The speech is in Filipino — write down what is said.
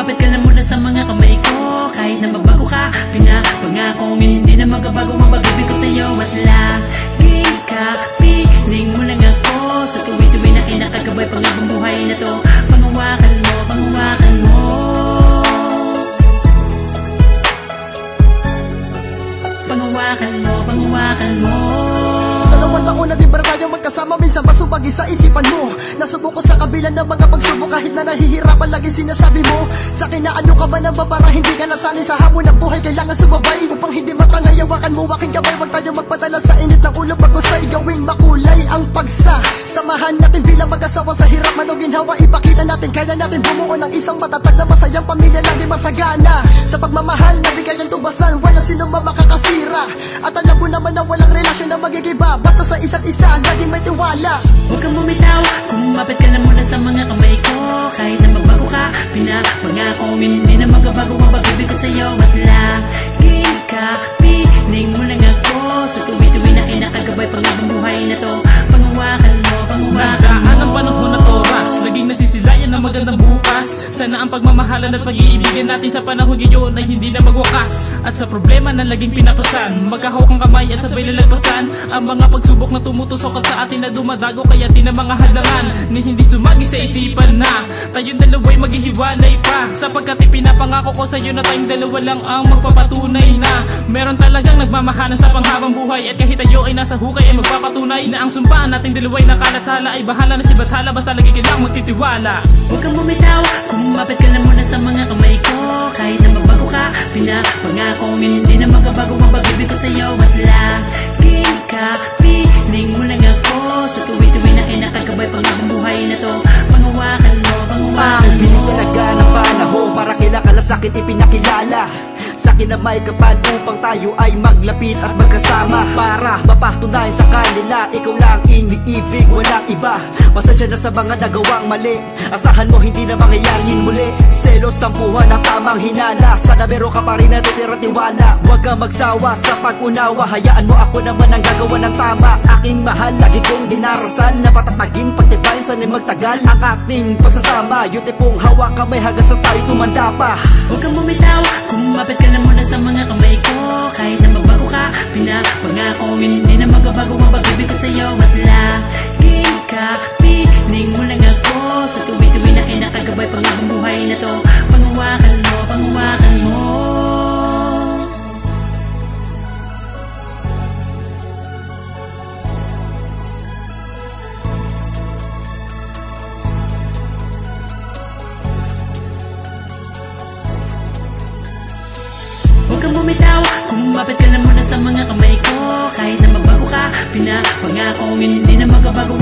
Kumapit ka na muna sa mga kamay ko. Kahit na magbago ka, pinapangakong hindi na magbabago ang pag-ibig ko sa'yo. At lagi ka, piling mo lang ako. Sa tuwi-tuwi na inakagabay pang habang buhay na to. Pangawakan mo, pangawakan mo. Pangawakan mo, pangawakan mo. Dalawang taon na din ba tayong magkasama, minsan ba subagi sa isipan mo? Nasubuko sa kabila ng mga pagsubok, kahit na nahihirapan lagi sinasabi mo sa akin na ano ka ba nang ba para hindi ka nasanay sa hamon ng buhay. Kailangan sumabay upang hindi matangay, hawakan mo aking kamay. Huwag tayo magpadala sa init ng ulo, bago sa igawing makulay ang pagsasamahan natin bilang mag-asawa. Sa hirap man o ginhawa, ipakita natin kaya natin bumuo ng isang matatag na masayang pamilya, lagi masagana sa pagmamahal na di kayang tubasan. Walang sino makakasira, at alam mo naman na walang relasyon na magigiba basta sa isa't isa, laging may tiwala. Huwag kang bumitaw, kumapit ka na muna sa mga kamay ko. Kahit na magbago ka, pinapangakong hindi na magbabago ang pag-ibig ko sa'yo. At lagi ka, piling mo lang ako. Sa tuwi-tuwi na inakagabay pang habang buhay na to. Pangawakan mo, pangawakan mo. Nagaan ang panahon at oras, naging nasisilayan ng magandang bukas. Sana ang pagmamahalan at pag-iibigan natin sa panahon ngayon ay hindi na magwakas. At sa problema na laging pinapasan, magkahawak ang kamay at sabay lalagpasan ang mga pagsubok na tumutusok at sa atin na dumadago. Kaya din ang mga halangan ni hindi sumagi sa isipan na tayong dalawa'y maghihiwalay pa. Sapagkat ipinapangako ko sa'yo na tayong dalawa lang ang magpapatunay na meron talagang nagmamahalan sa panghabang buhay. At kahit tayo ay nasa hukay ay magpapatunay na ang sumpaan nating dalawa'y nakalathala. Ay bahala na si Bathala, basta lagi kailang magtitiwala. Huwag kang bumitaw, kumapit ka na muna sa mga kamay ko. Kahit na magbago ka, pinapangakong hindi na magbabago ang pag-ibig ko sa'yo. At lagi ka, piling mo lang ako. Sa tuwi-tuwi na inakagabay pang habang buhay na to. Pangawakan mo, pangawakan mo. Bilis talaga ng panahon para kailangan sa akin ipinakilala. Sa akin na may kapal upang tayo ay maglapit at magkasama. Para mapatunayan sa kanila, ikaw lang iniibig, walang iba. Pasensya na sa mga nagawang mali, asahan mo hindi na mangyayarin muli. Selos, tampuhan ang tamang hinala. Sana meron ka pa rin natitira tiwala. Huwag kang magsawa sa pag-unawa, hayaan mo ako naman ang gagawa ng tama. Aking mahal, lagi kong dinarasal na patatagin, pagtibayin sana'y magtagal ang ating pagsasama. Yung tipong hawak kamay hanggang sa tayo tumanda pa. Huwag kang bumitaw, kumapit ka na muna sa mga kamay ko. Kahit na magbago ka, pinapangakong hindi na magbabago ang pag-ibig ko sa'yo. At lagi ka, piling mo lang ako. Sa tuwi-tuwi na inakagabay pang habang buhay na to. Pangawakan mo, pangawakan mo. Huwag kang bumitaw, kumapit ka na muna sa mga kamay ko. Kahit na magbago ka, pinapangakong hindi na magbabago